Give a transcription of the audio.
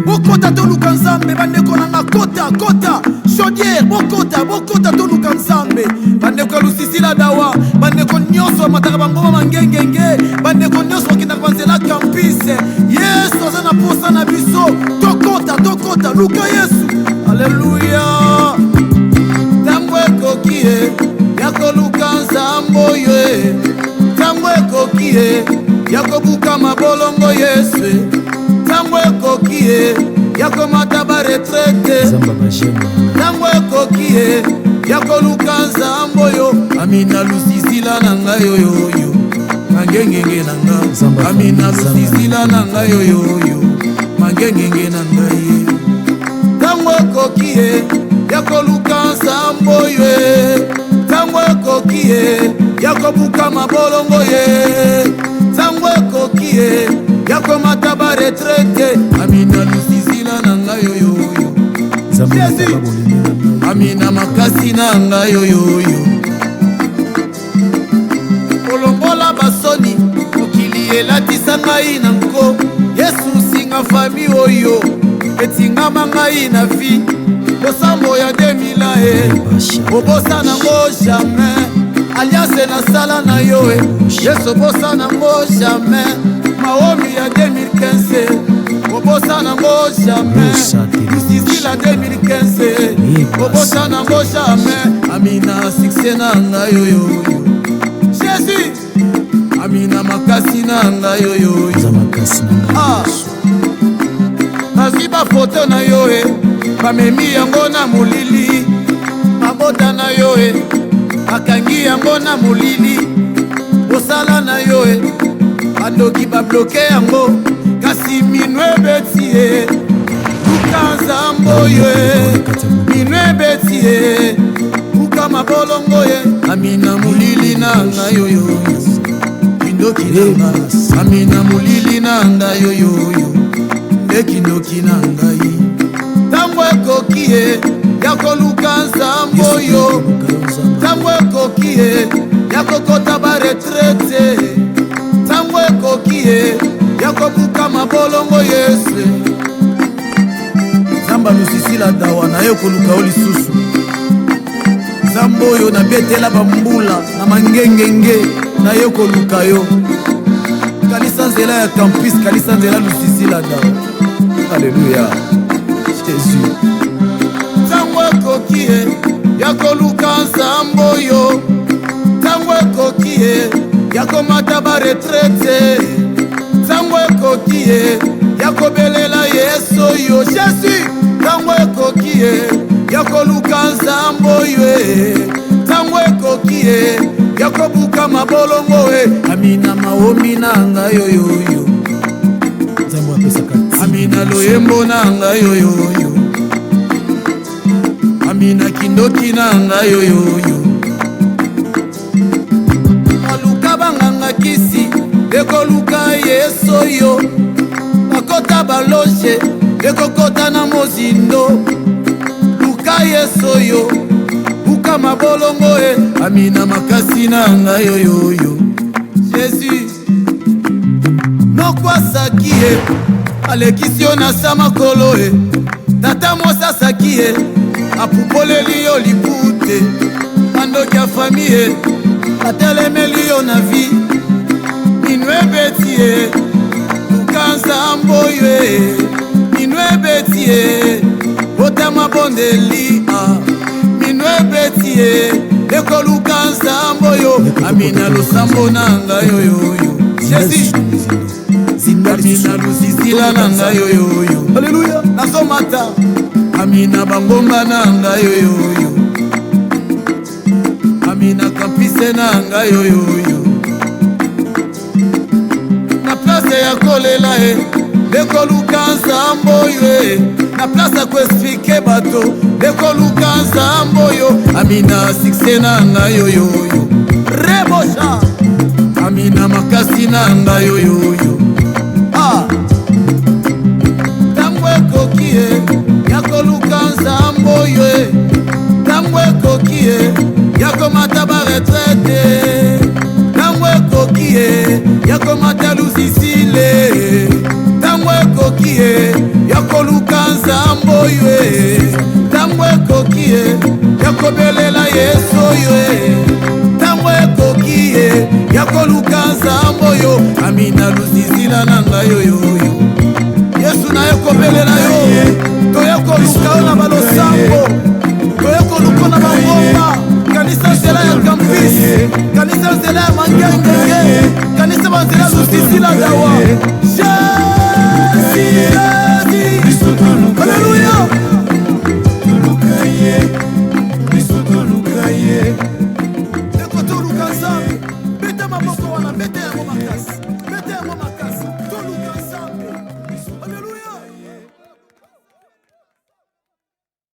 bokota toluka nzambe bandeko nanga kota chaudière bokota toluka nzambe bandeko ya lusisila dawa bandeko nyonso bamataka bangoma mangengenge bandeko nyonso bakendaka banzela kampise yesu aza na posa na biso tokota luka yesu aleluya ntango ekoki ye ya koluka nzambe oyo ntango ekoki ye ya kobuka mabolongo yesu ntango ekoki ye ya komata baretraite ntango ekoki ye ya koluka nzambe oyo amina lusisila na ngai oyoyo mangengenge na ngai amina lusisila na ngai oyoyo mangengenge na ngai ntango ekoki ye ya koluka nzambe oyo ntango ekoki ye ya kobuka mabolongo ye ntango ekoki ye ya komata baretraite amina lusisila na ngai oyoyo amina makasi na ngai oyoyo kolombola basoni mokili elatisa ngai na nko yesu singa fami oyo etingama ngai na vi losambo ya 2000 obosa nango jamais aliase nasala na yo yesu obosa nango jamais maomi ya 2015 obosa nango jamais lusisila 2015 obosa nango jamais amina succès na ngai oyoyo jésus amina makasi na ngai oyoyo nazwi bafoto na yo bamemi yango na molili mabota na yo bakangi yango na molili osala na yo bandoki babloke yango kasi mino ebeti luka nzambe oyo mino ebeti luka mabolongo amina molili na ngai oyo kindoki na ngai amina molili na ngai oyoyo nde kindoki na ngai ntango ekoki ya koluka nzambe oyo ntango ekoki ya kokota baretraite ntango ekoki ya kobuka mabolongo yesu nzambe alusisila dawa na ye koluka yo lisusu nzambe oyo nabetela bambula na mangengenge na ye koluka yo kalisa nzela ya campus kalisa nzela lusisila dawa aleluya jésus ntango ekoki ya koluka nzambe oyo ntango ekoki ya komata baretraite ntango ekoki ya kobelela yesu oyo jésus ntango ekoki ya koluka nzambe oyo ntango ekoki ya kobuka mabolongo amina maomi na ngai oyoyo nzambe apesaka amina loyembo na ngai oyoyo amina kindoki na ngai oyoyo baluka banganga kisi ekoluka yesu oyo bakota baloge ekokota na mozindo luka yesu oyo buka mabolongo amina makasi na ngai oyoyo jésus nokwasaki alekisi yo na sa makolo tata mwasi asaki apupoleli yo libute bandoki ya famille atelemeli yo na vi mino ebeti luka nzambe oyo mino ebeti botama bondeli mino ebeti ekoluka nzambe oyo amina losambo na ngai oyoyo jésus amina lusisila na ngai oyoyo aleluya nazomata amina bangomba na ngai oyoyo amina kampise na ngai oyoyo na place ya kolela ekoluka nzambe oyo na place ya koexplike bato ekoluka nzambe oyo amina succès na ngai oyoyo rebosha amina makasi na ngai oyoyo ntango ekoki ya koluka nzambe oyo ntango ekoki ya komata baretraite ntango ekoki ya komata lusisile ntango ekoki ya kobelela yesu oyo ntango ekoki ya koluka nzambe oyo amina lusisila na ngai oyo yesu naye kobelela yo toye koluka yo na balosambo toye koluka na bangomba kanisa nzela ya campus kanisa nzela ya mangengenge kanisa banzela lusisila dawa